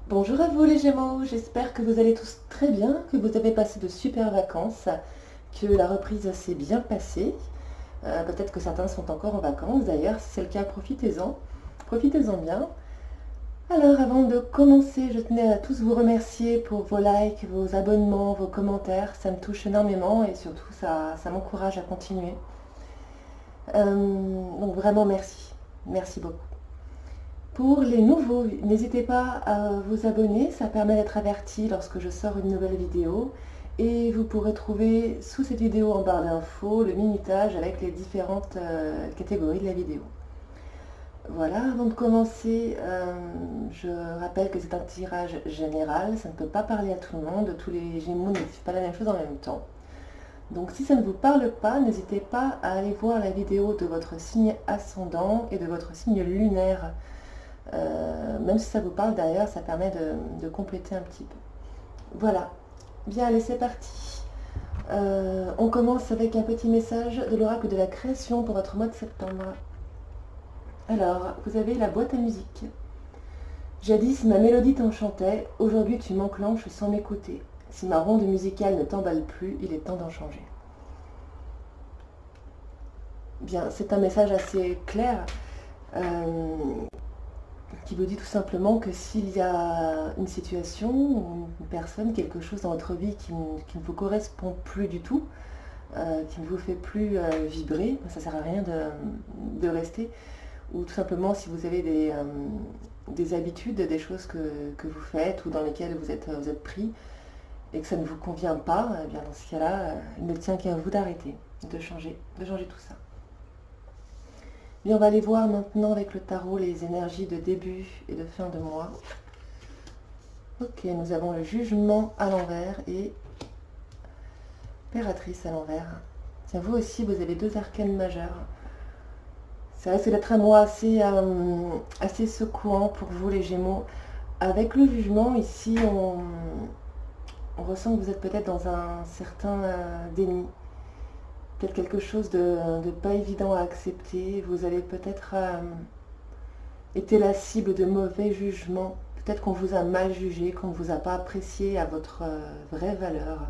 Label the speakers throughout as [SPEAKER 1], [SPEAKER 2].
[SPEAKER 1] Bonjour à vous les Gémeaux, j'espère que vous allez tous très bien, que vous avez passé de super vacances, que la reprise s'est bien passée. Peut-être que certains sont encore en vacances d'ailleurs, si c'est le cas, profitez-en. Profitez-en bien. Alors avant de commencer, je tenais à tous vous remercier pour vos likes, vos abonnements, vos commentaires. Ça me touche énormément et surtout ça m'encourage à continuer. Donc vraiment merci. Merci beaucoup. Pour les nouveaux, n'hésitez pas à vous abonner, ça permet d'être averti lorsque je sors une nouvelle vidéo. Et vous pourrez trouver sous cette vidéo en barre d'infos le minutage avec les différentes catégories de la vidéo. Voilà, avant de commencer, je rappelle que c'est un tirage général, ça ne peut pas parler à tout le monde, tous les Gémeaux ne vivent pas la même chose en même temps. Donc si ça ne vous parle pas, n'hésitez pas à aller voir la vidéo de votre signe ascendant et de votre signe lunaire. Même si ça vous parle derrière, ça permet de compléter un petit peu. Voilà. Bien, allez, c'est parti. On commence avec un petit message de l'oracle de la création pour votre mois de septembre. Alors, vous avez la boîte à musique. Jadis, ma mélodie t'enchantait, aujourd'hui tu m'enclenches sans m'écouter. Si ma ronde musicale ne t'emballe plus, il est temps d'en changer. Bien, c'est un message assez clair. Qui vous dit tout simplement que s'il y a une situation, une personne, quelque chose dans votre vie qui ne vous correspond plus du tout, qui ne vous fait plus vibrer, ça ne sert à rien de rester. Ou tout simplement si vous avez des habitudes, des choses que vous faites ou dans lesquelles vous êtes pris et que ça ne vous convient pas, eh bien dans ce cas-là, il ne tient qu'à vous d'arrêter, de changer tout ça. Bien, on va aller voir maintenant avec le tarot les énergies de début et de fin de mois. Ok, nous avons le jugement à l'envers et l'impératrice à l'envers. Tiens, vous aussi, vous avez deux arcanes majeures. Ça risque d'être un mois assez secouant pour vous les Gémeaux. Avec le jugement, ici, on ressent que vous êtes peut-être dans un certain déni. Peut-être quelque chose de pas évident à accepter. Vous avez peut-être été la cible de mauvais jugements. Peut-être qu'on vous a mal jugé, qu'on ne vous a pas apprécié à votre vraie valeur.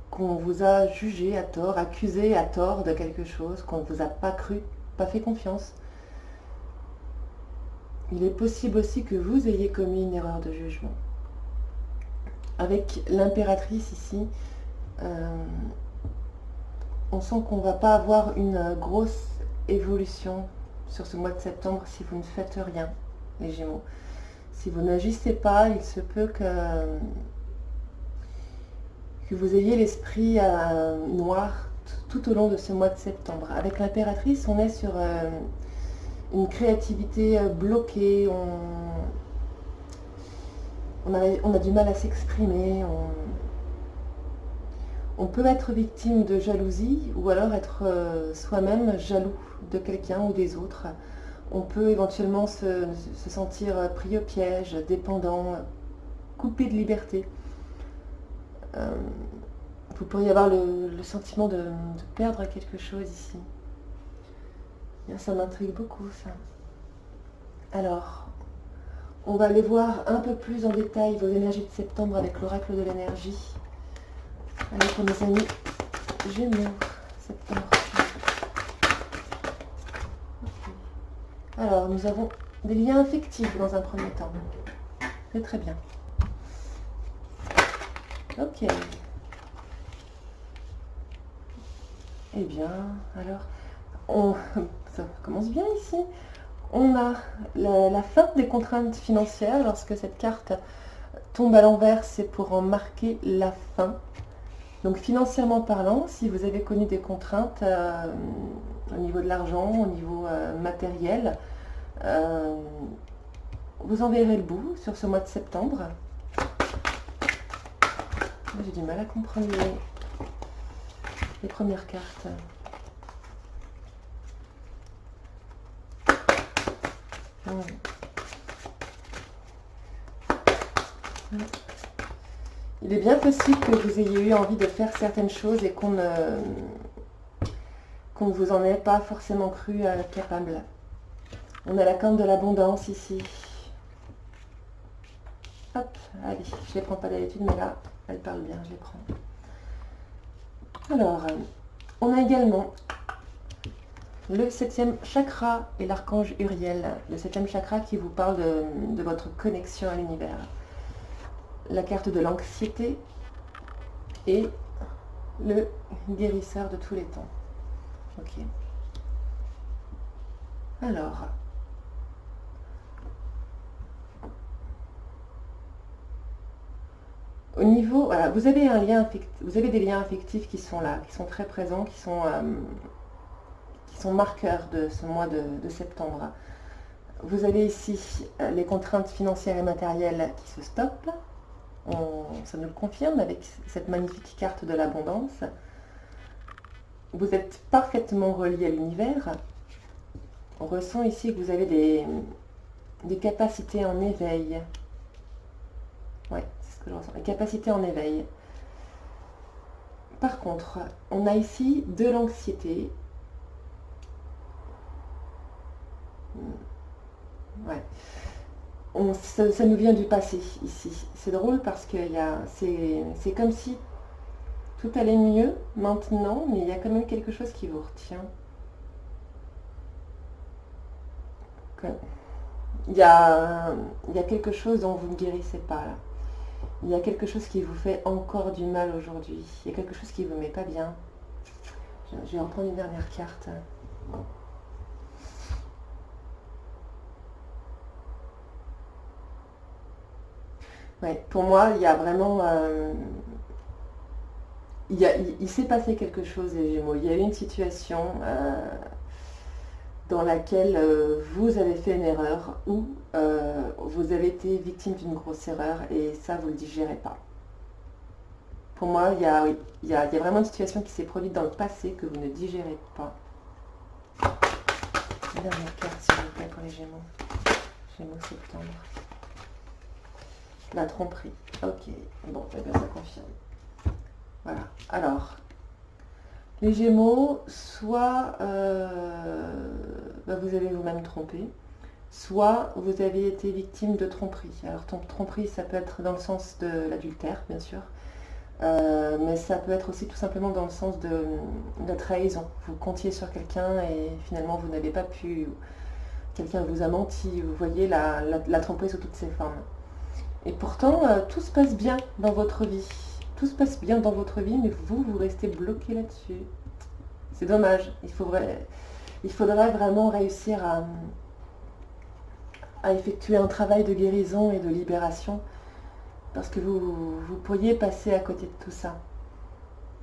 [SPEAKER 1] Qu'on vous a jugé à tort, accusé à tort de quelque chose, qu'on ne vous a pas cru, pas fait confiance. Il est possible aussi que vous ayez commis une erreur de jugement. Avec l'impératrice ici, on sent qu'on ne va pas avoir une grosse évolution sur ce mois de septembre si vous ne faites rien, les Gémeaux. Si vous n'agissez pas, il se peut que vous ayez l'esprit noir tout au long de ce mois de septembre. Avec l'impératrice, on est sur une créativité bloquée, on a du mal à s'exprimer, on peut être victime de jalousie ou alors être soi-même jaloux de quelqu'un ou des autres. On peut éventuellement se sentir pris au piège, dépendant, coupé de liberté. Vous pourriez avoir le sentiment de perdre quelque chose ici. Bien, ça m'intrigue beaucoup ça. Alors, on va aller voir un peu plus en détail vos énergies de septembre avec l'oracle de l'énergie. Allez, pour mes amis Gémeaux, septembre. Okay. Alors, nous avons des liens affectifs dans un premier temps. C'est très bien. Ok. Eh bien, alors, ça commence bien ici. On a la fin des contraintes financières. Lorsque cette carte tombe à l'envers, c'est pour en marquer la fin. Donc financièrement parlant, si vous avez connu des contraintes au niveau de l'argent, au niveau matériel, vous en verrez le bout sur ce mois de septembre. J'ai du mal à comprendre les premières cartes. Il est bien possible que vous ayez eu envie de faire certaines choses et qu'on ne vous en ait pas forcément cru capable. On a la carte de l'abondance ici. Allez, je les prends pas d'habitude, mais là, elles parlent bien, je les prends. Alors, on a également le 7e chakra et l'archange Uriel. Le 7e chakra qui vous parle de votre connexion à l'univers. La carte de l'anxiété et le guérisseur de tous les temps. Ok. Alors, au niveau, voilà, vous avez des liens affectifs qui sont là, qui sont très présents, qui sont marqueurs de ce mois de septembre. Vous avez ici les contraintes financières et matérielles qui se stoppent. Ça nous le confirme avec cette magnifique carte de l'abondance. Vous êtes parfaitement relié à l'univers. On ressent ici que vous avez des capacités en éveil. Ouais, c'est ce que je ressens. Des capacités en éveil. Par contre, on a ici de l'anxiété. Ouais. Ça nous vient du passé ici. C'est drôle parce que c'est comme si tout allait mieux maintenant, mais il y a quand même quelque chose qui vous retient. Il y a quelque chose dont vous ne guérissez pas là. Il y a quelque chose qui vous fait encore du mal aujourd'hui. Il y a quelque chose qui ne vous met pas bien. Je vais reprendre une dernière carte. Ouais, pour moi, il y a vraiment... il s'est passé quelque chose, les Gémeaux. Il y a eu une situation dans laquelle vous avez fait une erreur ou vous avez été victime d'une grosse erreur et ça, vous ne le digérez pas. Pour moi, il y a vraiment une situation qui s'est produite dans le passé que vous ne digérez pas. La dernière carte, s'il vous plaît, pour les Gémeaux. Gémeaux septembre. La tromperie. Ok, bon, eh bien, ça confirme. Voilà. Alors, les Gémeaux, soit vous avez vous-même trompé, soit vous avez été victime de tromperie. Alors, tromperie, ça peut être dans le sens de l'adultère, bien sûr, mais ça peut être aussi tout simplement dans le sens de la trahison. Vous comptiez sur quelqu'un et finalement, vous n'avez pas pu... Quelqu'un vous a menti. Vous voyez la tromperie sous toutes ses formes. Et pourtant, tout se passe bien dans votre vie. Tout se passe bien dans votre vie, mais vous restez bloqué là-dessus. C'est dommage. Il faudrait vraiment réussir à effectuer un travail de guérison et de libération, parce que vous pourriez passer à côté de tout ça.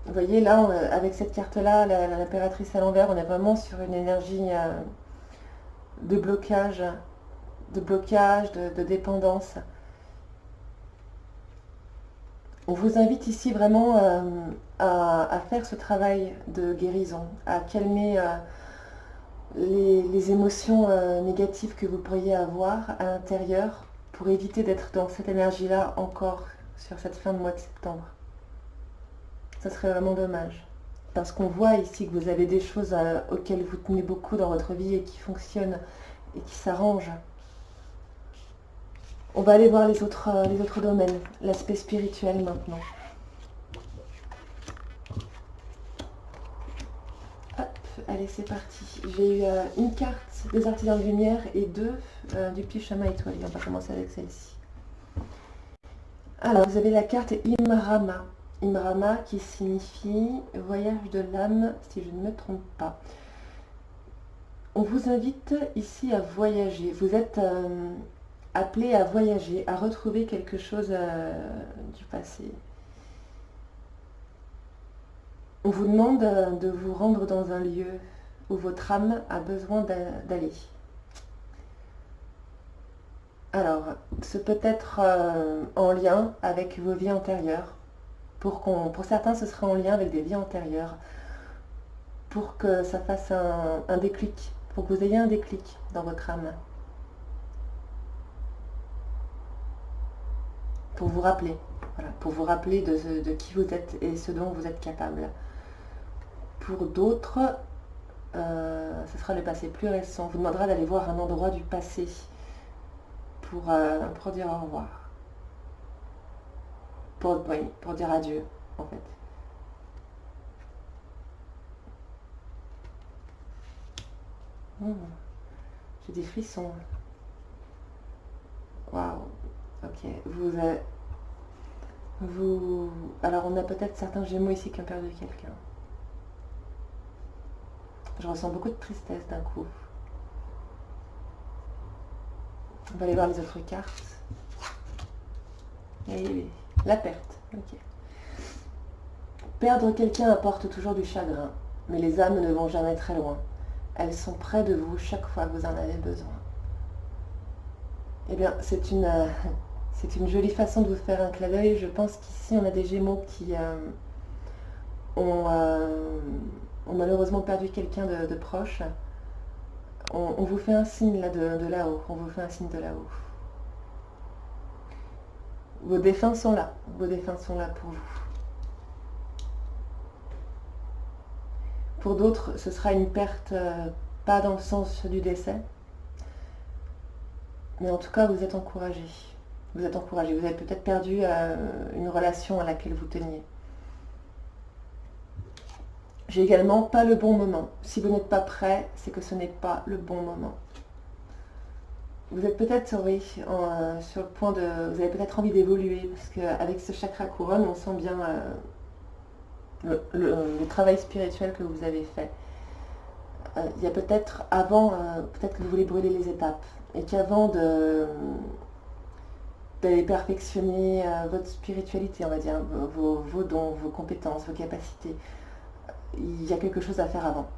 [SPEAKER 1] Vous voyez, là, avec cette carte-là, l'impératrice à l'envers, on est vraiment sur une énergie de blocage, de dépendance. On vous invite ici vraiment à faire ce travail de guérison, à calmer les émotions négatives que vous pourriez avoir à l'intérieur pour éviter d'être dans cette énergie-là encore sur cette fin de mois de septembre. Ça serait vraiment dommage. Parce qu'on voit ici que vous avez des choses auxquelles vous tenez beaucoup dans votre vie et qui fonctionnent et qui s'arrangent. On va aller voir les autres domaines, l'aspect spirituel maintenant. Hop, allez, c'est parti. J'ai eu une carte des artisans de lumière et deux du petit chemin étoilé. On va commencer avec celle-ci. Alors, vous avez la carte Imrama. Imrama qui signifie voyage de l'âme, si je ne me trompe pas. On vous invite ici à voyager. Vous êtes... appelé à voyager, à retrouver quelque chose du passé. On vous demande de vous rendre dans un lieu où votre âme a besoin d'aller. Alors, ce peut être en lien avec vos vies antérieures. Pour certains, ce sera en lien avec des vies antérieures. Pour que ça fasse un déclic, pour que vous ayez un déclic dans votre âme. Pour vous rappeler, voilà, pour vous rappeler de qui vous êtes et ce dont vous êtes capable. Pour d'autres, ce sera le passé plus récent. On vous demandera d'aller voir un endroit du passé pour dire au revoir. oui, pour dire adieu, en fait. J'ai des frissons. Waouh. Ok. Alors, on a peut-être certains Gémeaux ici qui ont perdu quelqu'un. Je ressens beaucoup de tristesse d'un coup. On va aller voir les autres cartes. Et la perte. Ok. Perdre quelqu'un apporte toujours du chagrin, mais les âmes ne vont jamais très loin. Elles sont près de vous chaque fois que vous en avez besoin. Eh bien, c'est une jolie façon de vous faire un clin d'œil. Je pense qu'ici, on a des Gémeaux qui ont malheureusement perdu quelqu'un de proche. On vous fait un signe là de là-haut. On vous fait un signe de là-haut. Vos défunts sont là. Vos défunts sont là pour vous. Pour d'autres, ce sera une perte, pas dans le sens du décès, mais en tout cas, vous êtes encouragé. Vous êtes encouragé. Vous avez peut-être perdu une relation à laquelle vous teniez. J'ai également pas le bon moment. Si vous n'êtes pas prêt, c'est que ce n'est pas le bon moment. Vous êtes peut-être, oui, sur le point de... Vous avez peut-être envie d'évoluer, parce qu'avec ce chakra couronne, on sent bien le travail spirituel que vous avez fait. Il y a peut-être avant, peut-être que vous voulez brûler les étapes, et qu'avant d'aller perfectionner votre spiritualité, on va dire, vos dons, vos compétences, vos capacités, il y a quelque chose à faire avant.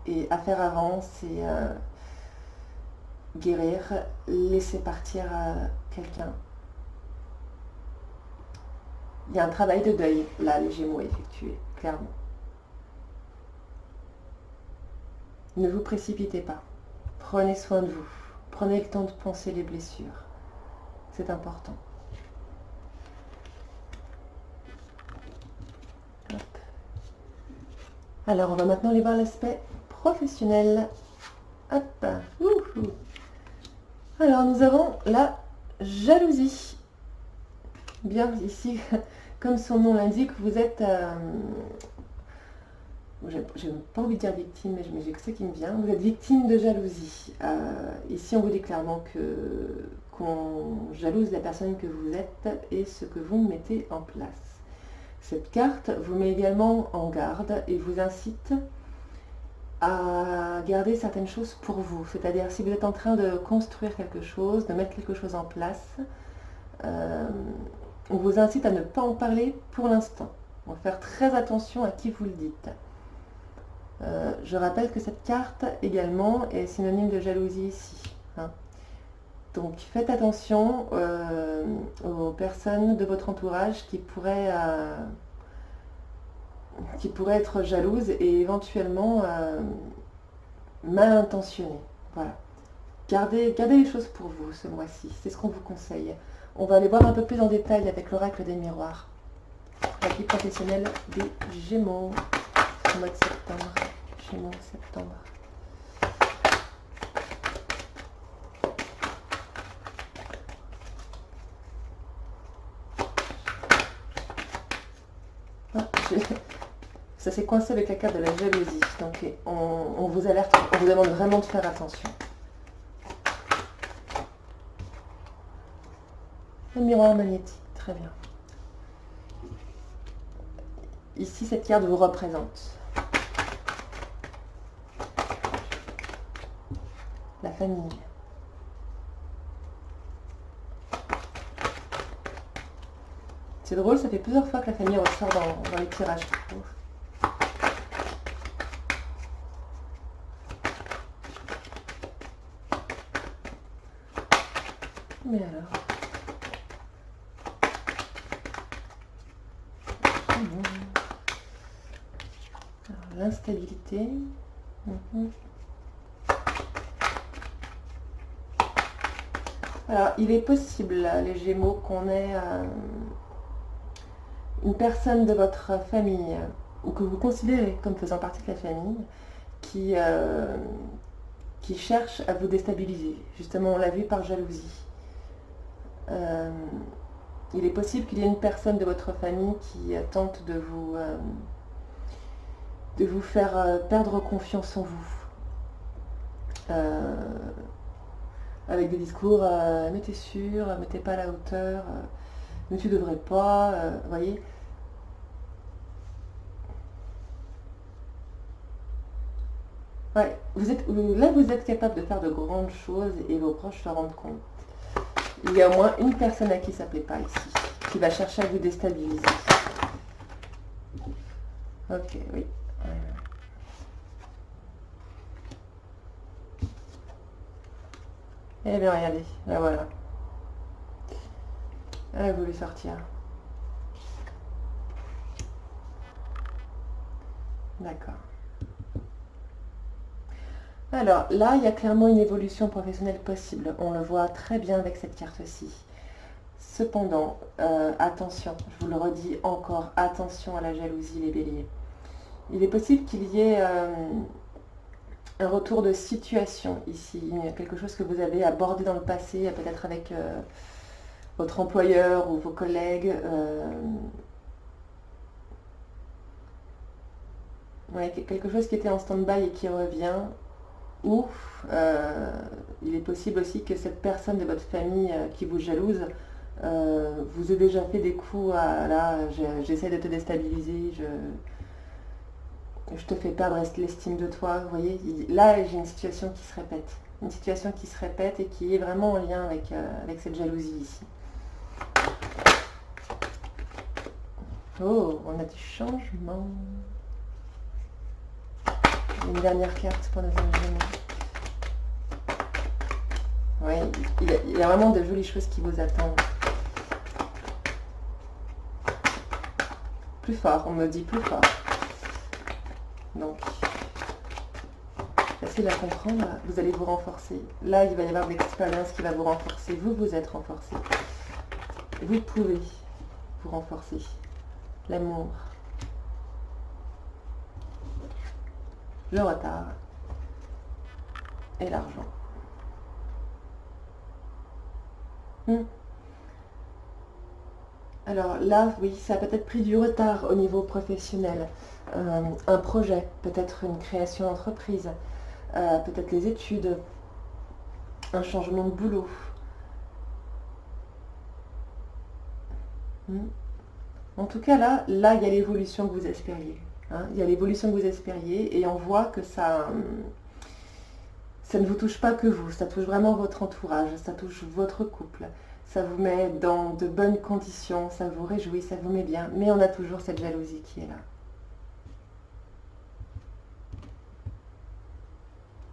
[SPEAKER 1] Et à faire avant, c'est guérir, laisser partir quelqu'un. Il y a un travail de deuil, là, les Gémeaux, à effectuer, clairement. Ne vous précipitez pas. Prenez soin de vous. Prenez le temps de penser les blessures. C'est important. Hop. Alors, on va maintenant aller voir l'aspect professionnel. Hop. Ouhou. Alors, nous avons la jalousie. Bien, ici, comme son nom l'indique, vous êtes... j'ai pas envie de dire victime, mais j'ai que ça qui me vient. Vous êtes victime de jalousie. Ici, on vous dit clairement qu'on jalouse la personne que vous êtes et ce que vous mettez en place. Cette carte vous met également en garde et vous incite à garder certaines choses pour vous. C'est-à-dire, si vous êtes en train de construire quelque chose, de mettre quelque chose en place, on vous incite à ne pas en parler pour l'instant. On va faire très attention à qui vous le dites. Je rappelle que cette carte également est synonyme de jalousie ici. Hein. Donc faites attention aux personnes de votre entourage qui pourraient être jalouses et éventuellement mal intentionnées. Voilà. Gardez les choses pour vous ce mois-ci, c'est ce qu'on vous conseille. On va aller voir un peu plus en détail avec l'oracle des miroirs. La vie professionnelle des Gémeaux au mois de septembre. Gémeaux, septembre. Ah, ça s'est coincé avec la carte de la jalousie. Donc on vous alerte, on vous demande vraiment de faire attention. Le miroir magnétique, très bien. Ici, cette carte vous représente. La famille. C'est drôle, ça fait plusieurs fois que la famille ressort dans les tirages, je trouve. Mais alors... L'instabilité. Alors, il est possible, les Gémeaux, qu'on ait une personne de votre famille, ou que vous considérez comme faisant partie de la famille, qui cherche à vous déstabiliser. Justement, on l'a vu par jalousie. il est possible qu'il y ait une personne de votre famille qui tente de vous faire perdre confiance en vous. Avec des discours, mais t'es sûr, mais t'es pas à la hauteur, mais tu devrais pas, vous voyez. Ouais, là vous êtes capable de faire de grandes choses et vos proches se rendent compte. Il y a au moins une personne à qui ça ne plaît pas ici, qui va chercher à vous déstabiliser. Ok, oui. Eh bien, regardez, là voilà. Elle a voulu sortir. D'accord. Alors là, il y a clairement une évolution professionnelle possible. On le voit très bien avec cette carte-ci. Cependant, attention, je vous le redis encore, attention à la jalousie, les béliers. Il est possible qu'il y ait un retour de situation ici, quelque chose que vous avez abordé dans le passé, peut-être avec votre employeur ou vos collègues. Ouais, quelque chose qui était en stand-by et qui revient. Ou il est possible aussi que cette personne de votre famille qui vous jalouse vous ait déjà fait des coups à là, j'essaie de te déstabiliser, je te fais perdre l'estime de toi. Vous voyez, là j'ai une situation qui se répète. Une situation qui se répète et qui est vraiment en lien avec cette jalousie ici. Oh, on a du changement. Une dernière carte pour nos amis. Oui, il y a vraiment de jolies choses qui vous attendent. Plus fort, on me dit plus fort. Donc, facile à comprendre, vous allez vous renforcer. Là, il va y avoir de l'expérience qui va vous renforcer. Vous êtes renforcé. Vous pouvez vous renforcer. L'amour. Le retard. Et l'argent. Alors là, oui, ça a peut-être pris du retard au niveau professionnel. Un projet, peut-être une création d'entreprise, peut-être les études, un changement de boulot. En tout cas, là, il y a l'évolution que vous espériez. Hein. Il y a l'évolution que vous espériez et on voit que ça ne vous touche pas que vous, ça touche vraiment votre entourage, ça touche votre couple. Ça vous met dans de bonnes conditions, ça vous réjouit, ça vous met bien. Mais on a toujours cette jalousie qui est là.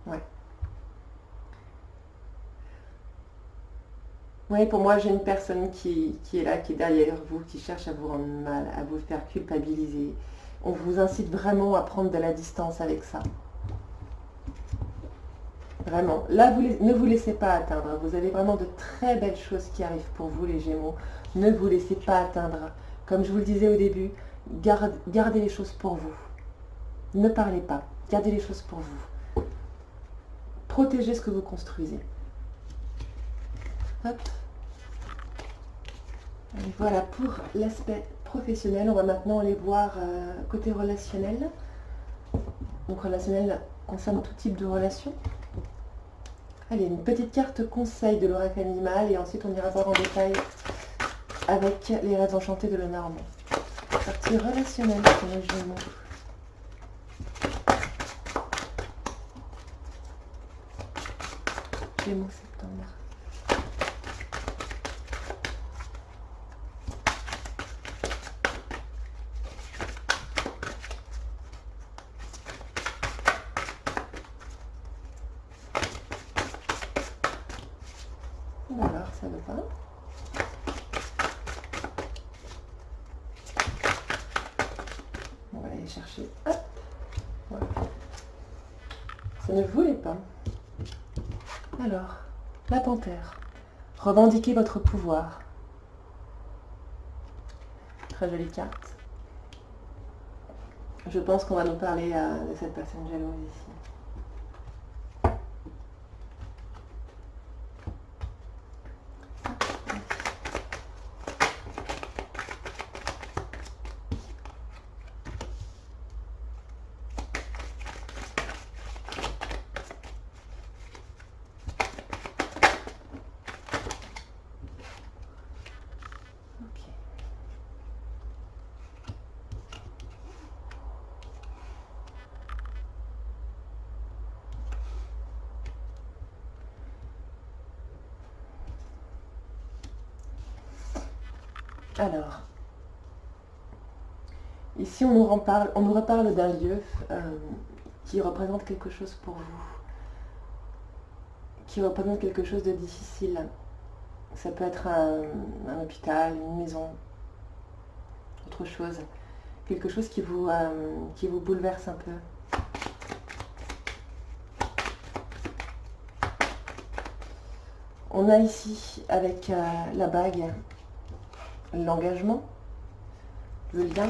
[SPEAKER 1] Ouais. Oui, pour moi, j'ai une personne qui est là, qui est derrière vous, qui cherche à vous rendre mal, à vous faire culpabiliser. On vous incite vraiment à prendre de la distance avec ça. Vraiment. Là, ne vous laissez pas atteindre. Vous avez vraiment de très belles choses qui arrivent pour vous, les Gémeaux. Ne vous laissez pas atteindre. Comme je vous le disais au début, gardez les choses pour vous. Ne parlez pas. Gardez les choses pour vous. Protégez ce que vous construisez. Hop. Et voilà pour l'aspect professionnel. On va maintenant aller voir côté relationnel. Donc relationnel concerne tout type de relation. Allez, une petite carte conseil de l'oracle animal et ensuite on ira voir en détail avec les rêves enchantés de Lenormand. Partie relationnelle pour les Gémeaux. Gémeaux septembre. Alors, ça ne veut pas. On va aller chercher. Hop. Voilà. Ça ne voulait pas. Alors, la panthère. Revendiquez votre pouvoir. Très jolie carte. Je pense qu'on va nous parler de cette personne jalouse ici. Alors, ici on nous reparle d'un lieu qui représente quelque chose pour vous, qui représente quelque chose de difficile. Ça peut être un hôpital, une maison, autre chose. Quelque chose qui vous bouleverse un peu. On a ici, avec la bague, l'engagement, le lien.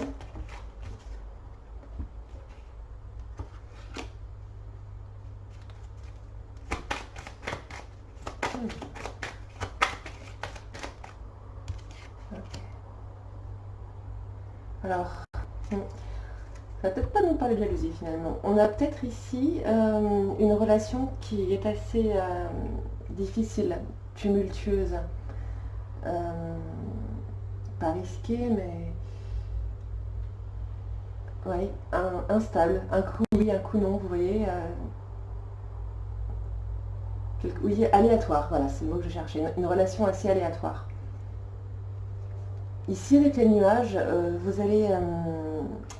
[SPEAKER 1] Alors, ça va peut-être pas nous parler de jalousie finalement. On a peut-être ici une relation qui est assez difficile, tumultueuse, pas risquée, mais oui, instable. Un coup oui, un coup non, vous voyez. Oui, aléatoire, voilà, c'est le mot que je cherchais. Une relation assez aléatoire. Ici, avec les nuages, vous allez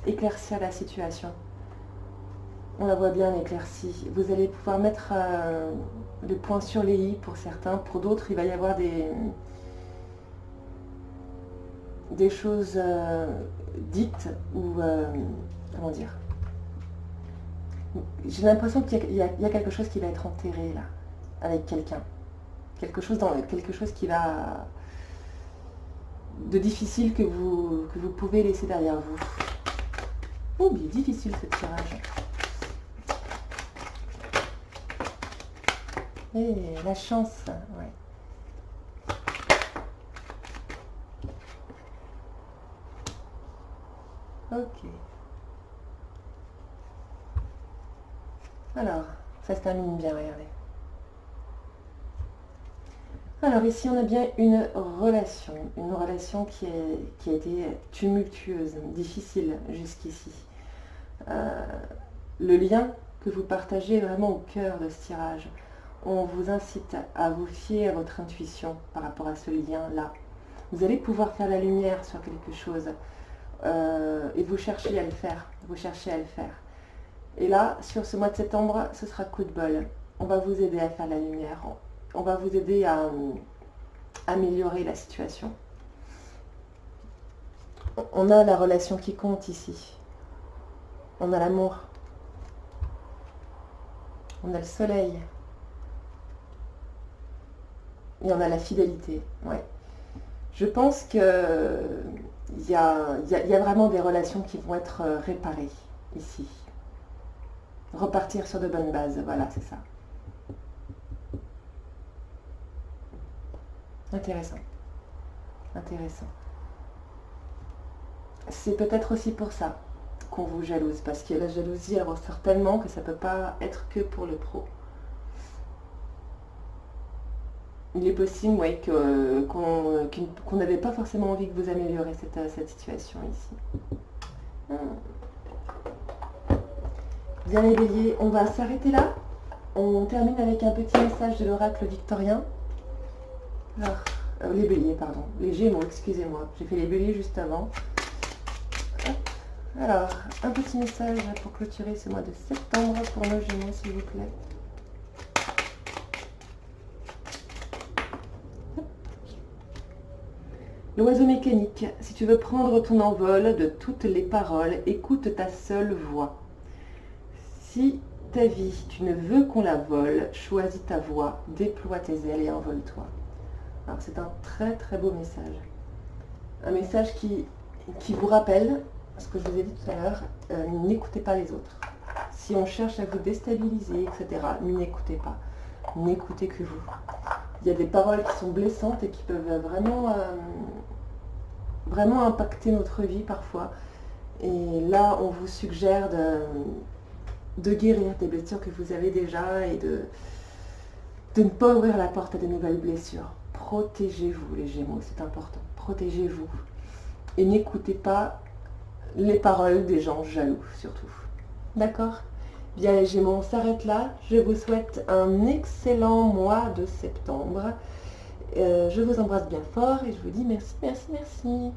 [SPEAKER 1] éclaircir la situation. On la voit bien éclaircie. Vous allez pouvoir mettre le point sur les i pour certains. Pour d'autres, il va y avoir des choses dites ou... comment dire? J'ai l'impression qu'il y a quelque chose qui va être enterré là, avec quelqu'un. Quelque chose qui va... de difficile que vous pouvez laisser derrière vous. Oh, il est difficile ce tirage. Et la chance, ouais. Ok. Alors, ça se termine bien, regardez. Alors ici, on a bien une relation qui a été tumultueuse, difficile jusqu'ici. Le lien que vous partagez est vraiment au cœur de ce tirage. On vous incite à vous fier à votre intuition par rapport à ce lien-là. Vous allez pouvoir faire la lumière sur quelque chose et vous cherchez à le faire. Et là, sur ce mois de septembre, ce sera coup de bol. On va vous aider à faire la lumière. On va vous aider à améliorer la situation. On a la relation qui compte ici. On a l'amour. On a le soleil. Et on a la fidélité. Ouais. Je pense que il y a vraiment des relations qui vont être réparées ici. Repartir sur de bonnes bases, voilà, c'est ça. Intéressant. C'est peut-être aussi pour ça qu'on vous jalouse, parce que la jalousie, elle ressort tellement que ça ne peut pas être que pour le pro. Il est possible, oui, qu'on n'avait pas forcément envie que vous améliorez cette situation ici. Bien les béliers, on va s'arrêter là. On termine avec un petit message de l'oracle victorien. Alors, les béliers, pardon. Les gémeaux, excusez-moi. J'ai fait les béliers juste avant. Hop. Alors, un petit message pour clôturer ce mois de septembre pour nos gémeaux, s'il vous plaît. L'oiseau mécanique, si tu veux prendre ton envol de toutes les paroles, écoute ta seule voix. Si ta vie, tu ne veux qu'on la vole, choisis ta voix, déploie tes ailes et envole-toi. Alors c'est un très très beau message. Un message qui vous rappelle ce que je vous ai dit tout à l'heure, n'écoutez pas les autres. Si on cherche à vous déstabiliser, etc., n'écoutez pas. N'écoutez que vous. Il y a des paroles qui sont blessantes et qui peuvent vraiment impacter notre vie parfois. Et là, on vous suggère de guérir des blessures que vous avez déjà et de ne pas ouvrir la porte à de nouvelles blessures. Protégez-vous les Gémeaux, c'est important. Protégez-vous. Et n'écoutez pas les paroles des gens jaloux, surtout. D'accord ? Bien les Gémeaux, on s'arrête là. Je vous souhaite un excellent mois de septembre. Je vous embrasse bien fort et je vous dis merci, merci, merci.